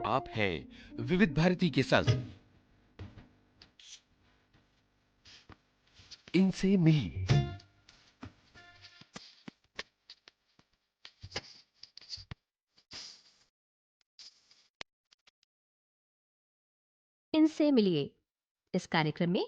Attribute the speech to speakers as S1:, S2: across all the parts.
S1: आप हैं विविध भारती के साथ। इनसे मिलिए।
S2: इनसे मिलिए। इस कार्यक्रम में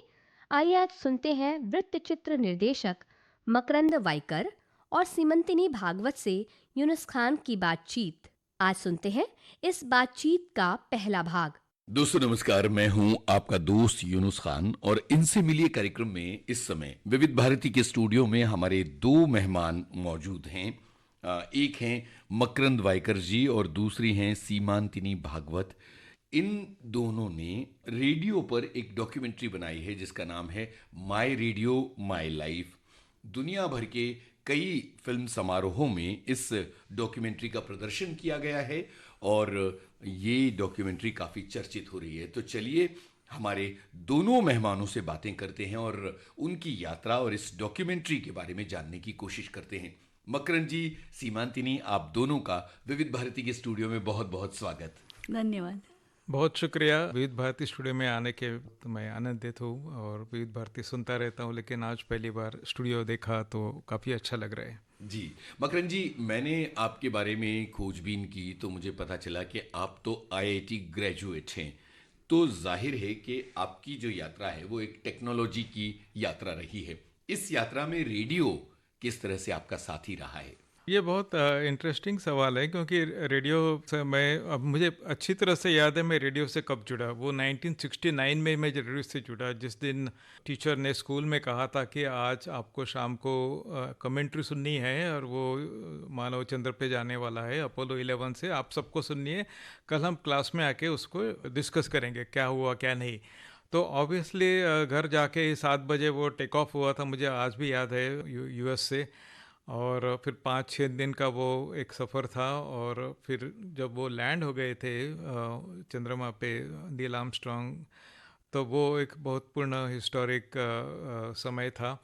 S2: आइए आज सुनते हैं वृत्तचित्र निर्देशक मकरंद वाइकर और सीमंतिनी भागवत से यूनुस खान की बातचीत। आज सुनते हैं इस बातचीत का पहला भाग।
S3: दोस्तों नमस्कार, मैं हूं आपका दोस्त यूनुस खान और इनसे मिलिए कार्यक्रम में इस समय विविध भारती के स्टूडियो में हमारे दो मेहमान मौजूद हैं। एक हैं मकरंद वाइकर जी और दूसरी हैं सीमांतिनी भागवत। इन दोनों ने रेडियो पर एक डॉक्यूमेंट्री बनाई है जिसका नाम है माय रेडियो माय लाइफ। दुनिया भर के कई फिल्म समारोहों में इस डॉक्यूमेंट्री का प्रदर्शन किया गया है और ये डॉक्यूमेंट्री काफ़ी चर्चित हो रही है। तो चलिए हमारे दोनों मेहमानों से बातें करते हैं और उनकी यात्रा और इस डॉक्यूमेंट्री के बारे में जानने की कोशिश करते हैं। मकरन जी, सीमांतिनी, आप दोनों का विविध भारती के स्टूडियो में बहुत बहुत स्वागत।
S4: धन्यवाद।
S5: बहुत शुक्रिया। विविध भारती स्टूडियो में आने के तो मैं आनंदित हूँ और विविध भारती सुनता रहता हूँ, लेकिन आज पहली बार स्टूडियो देखा तो काफ़ी अच्छा लग रहा है।
S3: जी मकरन जी, मैंने आपके बारे में खोजबीन की तो मुझे पता चला कि आप तो आईआईटी ग्रेजुएट हैं। तो जाहिर है कि आपकी जो यात्रा है वो एक टेक्नोलॉजी की यात्रा रही है। इस यात्रा में रेडियो किस तरह से आपका साथी रहा है?
S5: ये बहुत इंटरेस्टिंग सवाल है, क्योंकि रेडियो से मैं, अब मुझे अच्छी तरह से याद है मैं रेडियो से कब जुड़ा। वो 1969 में मैं रेडियो से जुड़ा, जिस दिन टीचर ने स्कूल में कहा था कि आज आपको शाम को कमेंट्री सुननी है और वो मानव चंद्र पे जाने वाला है अपोलो 11 से, आप सबको सुननी है। कल हम क्लास में आके उसको डिस्कस करेंगे क्या हुआ क्या नहीं। तो ऑब्वियसली घर जाके 7 बजे वो टेक ऑफ हुआ था, मुझे आज भी याद है, यूएस से। और फिर 5-6 दिन का वो एक सफ़र था, और फिर जब वो लैंड हो गए थे चंद्रमा पे, नील आर्मस्ट्रॉन्ग, तो वो एक बहुत पूर्ण हिस्टोरिक समय था।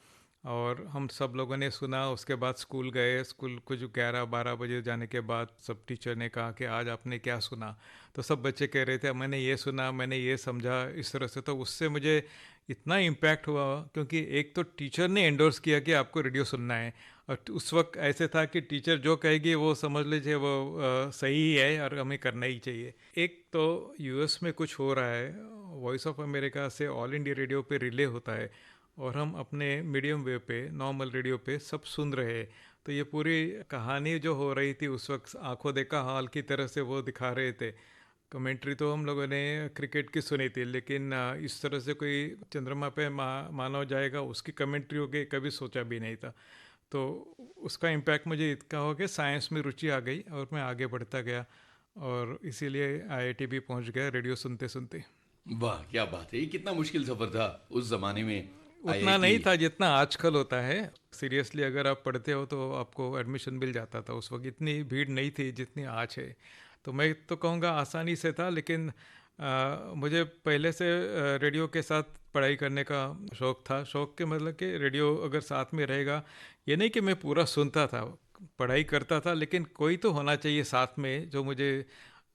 S5: और हम सब लोगों ने सुना। उसके बाद स्कूल गए। स्कूल कुछ 11-12 बजे जाने के बाद सब टीचर ने कहा कि आज आपने क्या सुना। तो सब बच्चे कह रहे थे मैंने ये सुना, मैंने ये समझा, इस तरह से। तो उससे मुझे इतना इम्पैक्ट हुआ, क्योंकि एक तो टीचर ने एंडोर्स किया कि आपको रेडियो सुनना है। और उस वक्त ऐसे था कि टीचर जो कहेगी वो समझ लीजिए वो सही ही है और हमें करना ही चाहिए। एक तो यूएस में कुछ हो रहा है, वॉइस ऑफ अमेरिका से ऑल इंडिया रेडियो पे रिले होता है, और हम अपने मीडियम वेव पे, नॉर्मल रेडियो पे सब सुन रहे हैं। तो ये पूरी कहानी जो हो रही थी उस वक्त, आंखों देखा हाल की तरह से वो दिखा रहे थे। कमेंट्री तो हम लोगों ने क्रिकेट की सुनी थी, लेकिन इस तरह से कोई चंद्रमा पे मानव जाएगा उसकी कमेंट्री होगी, कभी सोचा भी नहीं था। तो उसका इम्पैक्ट मुझे इतना हो कि साइंस में रुचि आ गई और मैं आगे बढ़ता गया, और इसीलिए आईआईटी भी पहुंच गया रेडियो सुनते सुनते।
S3: वाह, क्या बात है! ये कितना मुश्किल सफ़र था उस ज़माने में।
S5: उतना
S3: आईआईटी।
S5: नहीं था जितना आजकल होता है। सीरियसली अगर आप पढ़ते हो तो आपको एडमिशन मिल जाता था। उस वक्त इतनी भीड़ नहीं थी जितनी आज है। तो मैं तो कहूँगा आसानी से था, लेकिन मुझे पहले से रेडियो के साथ पढ़ाई करने का शौक़ था। शौक़ के मतलब कि रेडियो अगर साथ में रहेगा, ये नहीं कि मैं पूरा सुनता था, पढ़ाई करता था, लेकिन कोई तो होना चाहिए साथ में जो मुझे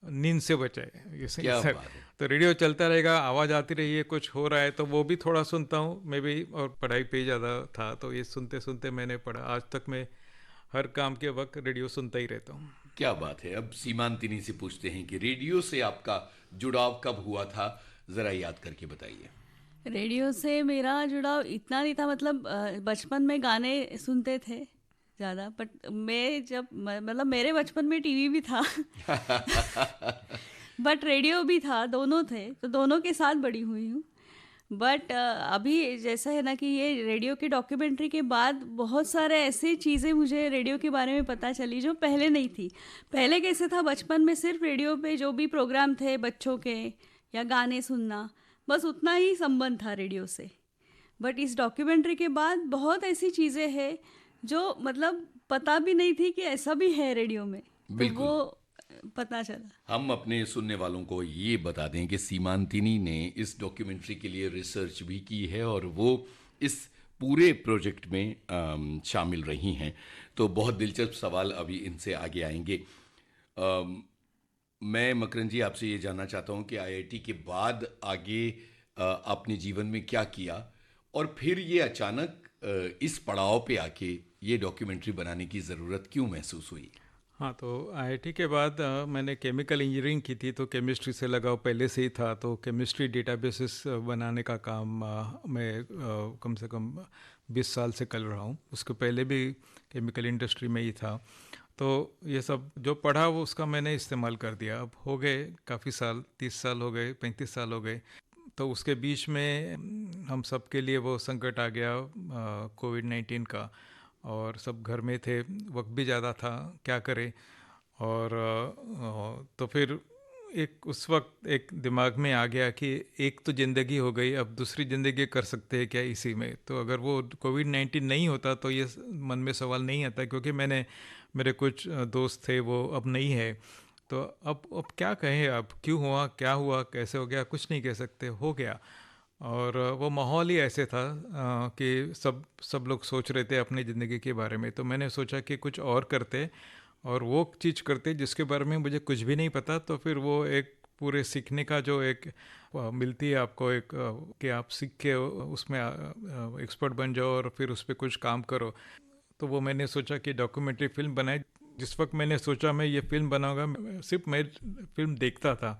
S5: नींद से बचाए, ये सही
S3: क्या
S5: सर।
S3: बात है!
S5: तो रेडियो चलता रहेगा, आवाज़ आती रही है, कुछ हो रहा है तो वो भी थोड़ा सुनता हूँ मैं भी। और पढ़ाई पे ही ज़्यादा था, तो ये सुनते सुनते मैंने पढ़ा। आज तक मैं हर काम के वक्त रेडियो सुनता ही रहता हूँ।
S3: क्या बात है! अब सीमांतिनी से पूछते हैं कि रेडियो से आपका जुड़ाव कब हुआ था? ज़रा याद करके बताइए।
S4: रेडियो से मेरा जुड़ाव इतना नहीं था, मतलब बचपन में गाने सुनते थे ज़्यादा। बट मैं जब मतलब मेरे बचपन में टीवी भी था बट रेडियो भी था, दोनों थे, तो दोनों के साथ बड़ी हुई हूँ। बट अभी जैसा है ना कि ये रेडियो की डॉक्यूमेंट्री के बाद बहुत सारे ऐसे चीज़ें मुझे रेडियो के बारे में पता चली जो पहले नहीं थी। पहले कैसे था, बचपन में सिर्फ रेडियो पे जो भी प्रोग्राम थे बच्चों के या गाने सुनना, बस उतना ही संबंध था रेडियो से। बट इस डॉक्यूमेंट्री के बाद बहुत ऐसी चीज़ें हैं जो मतलब पता भी नहीं थी कि ऐसा भी है रेडियो में, तो वो
S3: बिल्कुल।
S4: पता चला।
S3: हम अपने सुनने वालों को ये बता दें कि सीमांतिनी ने इस डॉक्यूमेंट्री के लिए रिसर्च भी की है और वो इस पूरे प्रोजेक्ट में शामिल रही हैं। तो बहुत दिलचस्प सवाल अभी इनसे आगे आएंगे। अम, मैं मकरन जी आपसे ये जानना चाहता हूँ कि आईआईटी के बाद आगे आपने जीवन में क्या किया और फिर ये अचानक इस पड़ाव पे आके ये डॉक्यूमेंट्री बनाने की ज़रूरत क्यों महसूस हुई?
S5: हाँ, तो आईआईटी के बाद मैंने केमिकल इंजीनियरिंग की थी, तो केमिस्ट्री से लगाव पहले से ही था। तो केमिस्ट्री डेटाबेसेस बनाने का काम मैं कम से कम 20 साल से कर रहा हूँ। उसके पहले भी केमिकल इंडस्ट्री में ही था। तो ये सब जो पढ़ा वो उसका मैंने इस्तेमाल कर दिया। अब हो गए काफ़ी साल, 30 साल हो गए, 35 साल हो गए। तो उसके बीच में हम सब के लिए वो संकट आ गया कोविड-19 का, और सब घर में थे, वक्त भी ज़्यादा था, क्या करें। और तो फिर एक उस वक्त एक दिमाग में आ गया कि एक तो ज़िंदगी हो गई, अब दूसरी ज़िंदगी कर सकते हैं क्या इसी में। तो अगर वो कोविड-19 नहीं होता तो ये मन में सवाल नहीं आता, क्योंकि मेरे कुछ दोस्त थे वो अब नहीं है। तो अब क्या कहें, अब क्यों हुआ, क्या हुआ, कैसे हो गया, कुछ नहीं कह सकते, हो गया। और वो माहौल ही ऐसे था कि सब लोग सोच रहे थे अपनी ज़िंदगी के बारे में। तो मैंने सोचा कि कुछ और करते, और वो चीज़ करते जिसके बारे में मुझे कुछ भी नहीं पता। तो फिर वो एक पूरे सीखने का जो एक मिलती है आपको एक कि आप सीख के उसमें एक्सपर्ट बन जाओ और फिर उस पर कुछ काम करो। तो वो मैंने सोचा कि डॉक्यूमेंट्री फिल्म बनाए। जिस वक्त मैंने सोचा मैं ये फिल्म बनाऊंगा, सिर्फ मैं फिल्म देखता था।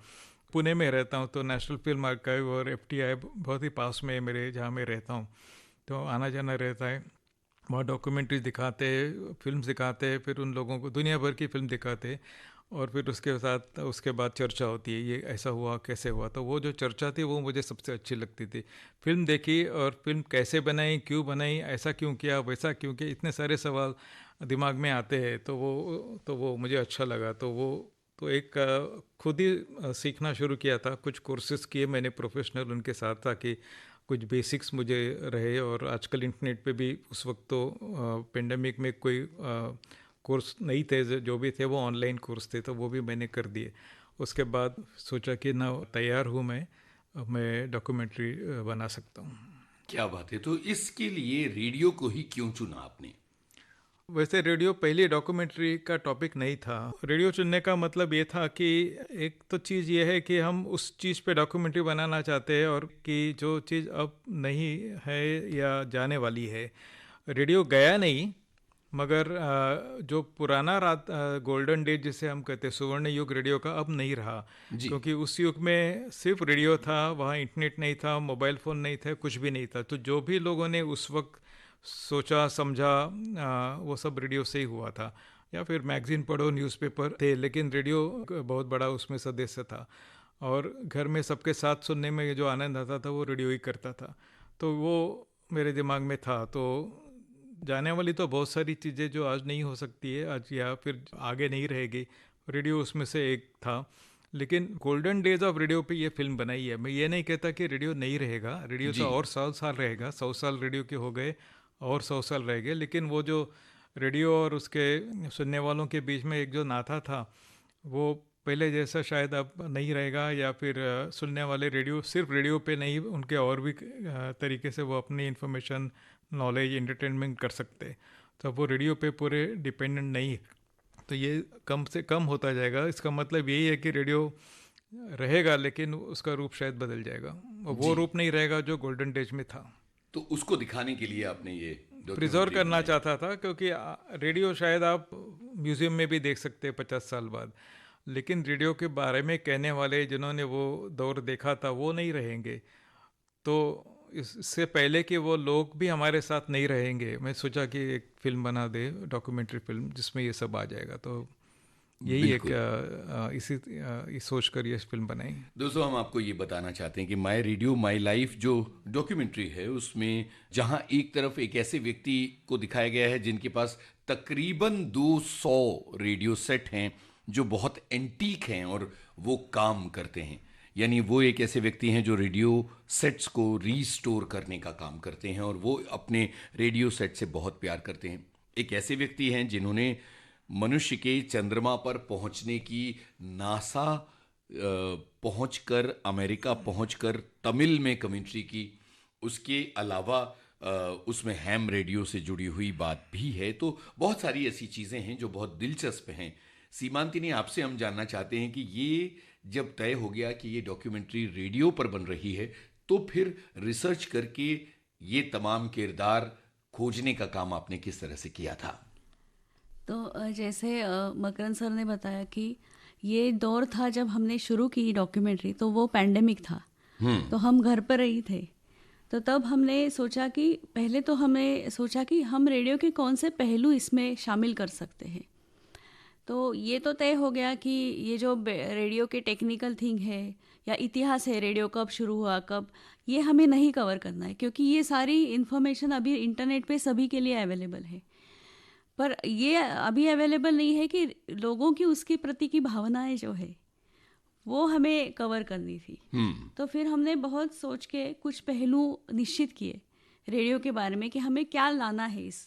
S5: पुणे में रहता हूँ, तो नेशनल फिल्म आर्काइव और एफटीआई बहुत ही पास में है मेरे, जहाँ मैं रहता हूँ। तो आना जाना रहता है, वहाँ डॉक्यूमेंट्रीज दिखाते, फिल्म दिखाते, फिर उन लोगों को दुनिया भर की फिल्म दिखाते, और फिर उसके बाद चर्चा होती है, ये ऐसा हुआ, कैसे हुआ। तो वो जो चर्चा थी वो मुझे सबसे अच्छी लगती थी। फिल्म देखी और फिल्म कैसे बनाई, क्यों बनाई, ऐसा क्यों किया, वैसा क्यों किया, इतने सारे सवाल दिमाग में आते हैं। तो वो मुझे अच्छा लगा। तो एक खुद ही सीखना शुरू किया था, कुछ कोर्सेज किए मैंने प्रोफेशनल उनके साथ, ताकि कुछ बेसिक्स मुझे रहे। और आजकल इंटरनेट पे भी, उस वक्त तो पेंडेमिक में कोई कोर्स नहीं थे, जो भी थे वो ऑनलाइन कोर्स थे, तो वो भी मैंने कर दिए। उसके बाद सोचा कि ना, तैयार हूँ मैं डॉक्यूमेंट्री बना सकता हूँ।
S3: क्या बात है! तो इसके लिए रेडियो को ही क्यों चुना आपने?
S5: वैसे रेडियो पहले डॉक्यूमेंट्री का टॉपिक नहीं था। रेडियो चुनने का मतलब ये था कि एक तो चीज़ ये है कि हम उस चीज़ पे डॉक्यूमेंट्री बनाना चाहते हैं, और कि जो चीज़ अब नहीं है या जाने वाली है। रेडियो गया नहीं, मगर जो पुराना रात गोल्डन डेज जिसे हम कहते हैं, सुवर्ण युग रेडियो का, अब नहीं रहा।
S3: जी।
S5: क्योंकि उस युग में सिर्फ रेडियो था, वहाँ इंटरनेट नहीं था, मोबाइल फ़ोन नहीं था, कुछ भी नहीं था। तो जो भी लोगों ने उस वक्त सोचा समझा, वो सब रेडियो से ही हुआ था। या फिर मैगज़ीन पढ़ो, न्यूज़पेपर थे, लेकिन रेडियो बहुत बड़ा उसमें सदस्य था। और घर में सबके साथ सुनने में जो आनंद आता था वो रेडियो ही करता था। तो वो मेरे दिमाग में था। तो जाने वाली तो बहुत सारी चीज़ें जो आज नहीं हो सकती है, आज या फिर आगे नहीं रहेगी, रेडियो उसमें से एक था। लेकिन गोल्डन डेज ऑफ रेडियो पे ये फिल्म बनाई है। मैं ये नहीं कहता कि रेडियो नहीं रहेगा, रेडियो
S3: जी।
S5: तो और साल रहेगा, 100 साल रेडियो के हो गए, और 100 साल रह गए। लेकिन वो जो रेडियो और उसके सुनने वालों के बीच में एक जो नाता था, वो पहले जैसा शायद अब नहीं रहेगा। या फिर सुनने वाले रेडियो सिर्फ रेडियो पे नहीं, उनके और भी तरीके से वो अपनी इंफॉर्मेशन, नॉलेज, एंटरटेनमेंट कर सकते। तो वो रेडियो पे पूरे डिपेंडेंट नहीं। तो ये कम से कम होता जाएगा। इसका मतलब यही है कि रेडियो रहेगा, लेकिन उसका रूप शायद बदल जाएगा, और वो
S3: जी।
S5: रूप नहीं रहेगा जो गोल्डन डेज में था।
S3: तो उसको दिखाने के लिए आपने ये
S5: प्रिजर्व
S3: डॉक्यूमेंट्री
S5: करना
S3: बनाई।
S5: चाहता था, क्योंकि रेडियो शायद आप म्यूज़ियम में भी देख सकते हैं 50 साल बाद, लेकिन रेडियो के बारे में कहने वाले जिन्होंने वो दौर देखा था वो नहीं रहेंगे। तो इससे पहले कि वो लोग भी हमारे साथ नहीं रहेंगे, मैं सोचा कि एक फ़िल्म बना दे, डॉक्यूमेंट्री फ़िल्म, जिसमें ये सब आ जाएगा। तो यही एक
S3: बिल्कुल।
S5: इस सोच कर ये फिल्म बनाई।
S3: दोस्तों, हम आपको ये बताना चाहते हैं कि माई रेडियो माई लाइफ जो डॉक्यूमेंट्री है, उसमें जहां एक तरफ एक ऐसे व्यक्ति को दिखाया गया है जिनके पास तकरीबन 200 रेडियो सेट हैं जो बहुत एंटीक हैं और वो काम करते हैं। यानी वो एक ऐसे व्यक्ति हैं जो रेडियो सेट्स को रीस्टोर करने का काम करते हैं और वो अपने रेडियो सेट से बहुत प्यार करते हैं। एक ऐसे व्यक्ति हैं जिन्होंने मनुष्य के चंद्रमा पर पहुंचने की, नासा पहुंचकर, अमेरिका पहुंचकर तमिल में कमेंट्री की। उसके अलावा उसमें हैम रेडियो से जुड़ी हुई बात भी है। तो बहुत सारी ऐसी चीज़ें हैं जो बहुत दिलचस्प हैं। सीमांतिनी, आपसे हम जानना चाहते हैं कि ये जब तय हो गया कि ये डॉक्यूमेंट्री रेडियो पर बन रही है, तो फिर रिसर्च करके ये तमाम किरदार खोजने का काम आपने किस तरह से किया था?
S4: तो जैसे मकरंद सर ने बताया कि ये दौर था जब हमने शुरू की डॉक्यूमेंट्री, तो वो पैंडेमिक था। तो हम घर पर ही थे। तो तब हमने सोचा कि पहले तो हमने सोचा कि हम रेडियो के कौन से पहलू इसमें शामिल कर सकते हैं। तो ये तो तय हो गया कि ये जो रेडियो के टेक्निकल थिंग है या इतिहास है, रेडियो कब शुरू हुआ, कब, ये हमें नहीं कवर करना है, क्योंकि ये सारी इन्फॉर्मेशन अभी इंटरनेट पे सभी के लिए अवेलेबल है। पर ये अभी अवेलेबल नहीं है कि लोगों की उसके प्रति की भावनाएं जो है वो हमें कवर करनी थी। तो फिर हमने बहुत सोच के कुछ पहलू निश्चित किए रेडियो के बारे में कि हमें क्या लाना है इस।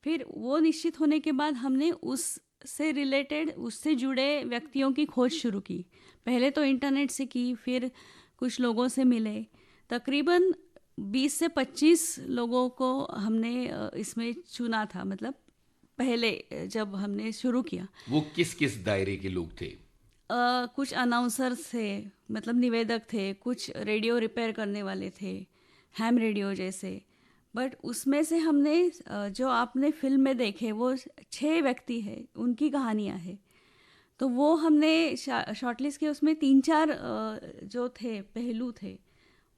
S4: फिर वो निश्चित होने के बाद हमने उससे रिलेटेड, उससे जुड़े व्यक्तियों की खोज शुरू की। पहले तो इंटरनेट से की, फिर कुछ लोगों से मिले। तकरीबन 20 से 25 लोगों को हमने इसमें चुना था। मतलब पहले जब हमने शुरू किया।
S3: वो किस किस दायरे के लोग थे?
S4: कुछ अनाउंसर्स थे, मतलब निवेदक थे, कुछ रेडियो रिपेयर करने वाले थे, हैम रेडियो जैसे। बट उसमें से हमने जो आपने फिल्म में देखे वो 6 व्यक्ति हैं, उनकी कहानियां हैं। तो वो हमने शॉर्टलिस्ट के उसमें 3-4 जो थे पहलू थे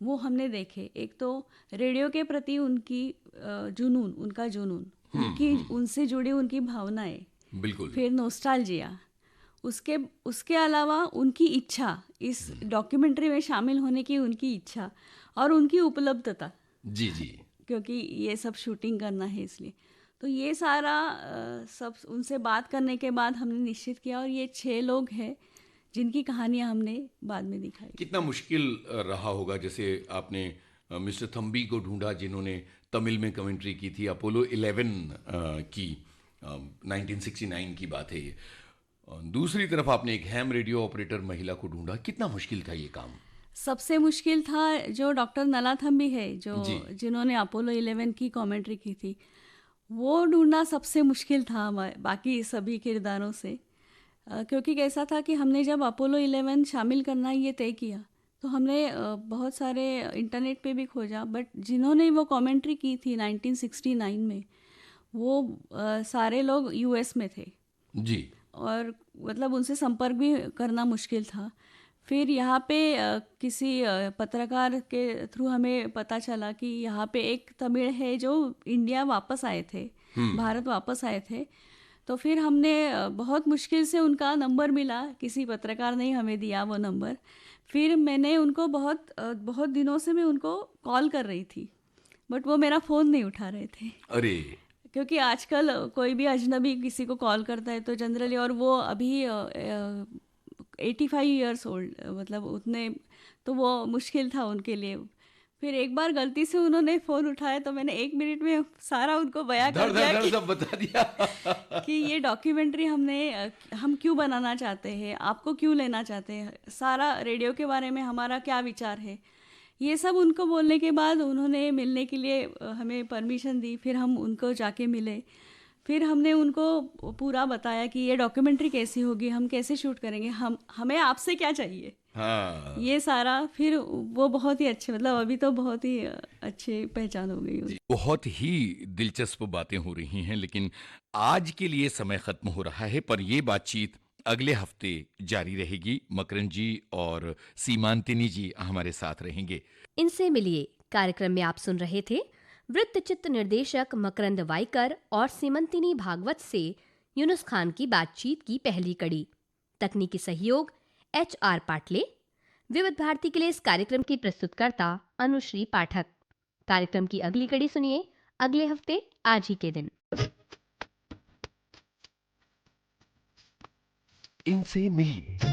S4: वो हमने देखे। एक तो रेडियो के प्रति उनकी जुनून, उनका जुनून, उनकी उनसे जुड़ी उनकी भावनाएं,
S3: बिल्कुल।
S4: फिर नोस्टाल्जिया, उसके अलावा उनकी इच्छा, इस डॉक्यूमेंट्री में शामिल होने की उनकी इच्छा और उनकी उपलब्धता।
S3: जी जी।
S4: क्योंकि ये सब शूटिंग करना है इसलिए। तो ये सारा सब उनसे बात करने के बाद हमने निश्चित किया, और ये 6 लोग हैं जिनकी कहानियां हमने बाद में दिखाई।
S3: कितना मुश्किल रहा होगा, जैसे आपने मिस्टर थम्बी को ढूंढा जिन्होंने तमिल में कमेंट्री की थी, अपोलो 11 की 1969 की बात है ये। दूसरी तरफ आपने एक हैम रेडियो ऑपरेटर महिला को ढूंढा। कितना मुश्किल था ये काम?
S4: सबसे मुश्किल था जो डॉक्टर नला थम्बी है, जो जिन्होंने अपोलो 11 की कमेंट्री की थी, वो ढूंढना सबसे मुश्किल था बाकी सभी किरदारों से। क्योंकि कैसा था कि हमने जब अपोलो 11 शामिल करना ये तय किया, तो हमने बहुत सारे इंटरनेट पे भी खोजा, बट जिन्होंने वो कमेंट्री की थी 1969 में, वो सारे लोग यूएस में थे
S3: जी।
S4: और मतलब उनसे संपर्क भी करना मुश्किल था। फिर यहाँ पे किसी पत्रकार के थ्रू हमें पता चला कि यहाँ पे एक तमिल है जो इंडिया वापस आए थे, भारत वापस आए थे। तो फिर हमने बहुत मुश्किल से उनका नंबर मिला, किसी पत्रकार ने हमें दिया वो नंबर। फिर मैंने उनको बहुत दिनों से मैं उनको कॉल कर रही थी, बट वो मेरा फ़ोन नहीं उठा रहे थे।
S3: अरे,
S4: क्योंकि आजकल कोई भी अजनबी किसी को कॉल करता है तो जनरली, और वो अभी 85 ईयर्स ओल्ड, मतलब उतने, तो वो मुश्किल था उनके लिए। फिर एक बार गलती से उन्होंने फ़ोन उठाया तो मैंने 1 मिनट में सारा उनको बयां कर दिया
S3: सब बता दिया
S4: कि ये डॉक्यूमेंट्री हम क्यों बनाना चाहते हैं, आपको क्यों लेना चाहते हैं, सारा रेडियो के बारे में हमारा क्या विचार है। ये सब उनको बोलने के बाद उन्होंने मिलने के लिए हमें परमिशन दी। फिर हम उनको जाके मिले, फिर हमने उनको पूरा बताया कि ये डॉक्यूमेंट्री कैसी होगी, हम कैसे शूट करेंगे, हमें आपसे क्या चाहिए।
S3: हाँ।
S4: ये सारा फिर वो बहुत ही अच्छे, मतलब अभी तो बहुत ही अच्छे पहचान हो गई उनकी।
S3: बहुत ही दिलचस्प बातें हो रही हैं, लेकिन आज के लिए समय खत्म हो रहा है, पर ये बातचीत अगले हफ्ते जारी रहेगी। मकरंद जी और सीमांतिनी जी हमारे साथ रहेंगे।
S2: इनसे मिलिए कार्यक्रम में आप सुन रहे थे वृत्तचित्र निर्देशक मकरंद वाइकर और सीमंतिनी भागवत से यूनुस खान की बातचीत की पहली कड़ी। तकनीकी सहयोग HR पाटले। विविध भारती के लिए इस कार्यक्रम की प्रस्तुतकर्ता अनुश्री पाठक। कार्यक्रम की अगली कड़ी सुनिए अगले हफ्ते आज ही के दिन।
S1: इनसे मिलिए।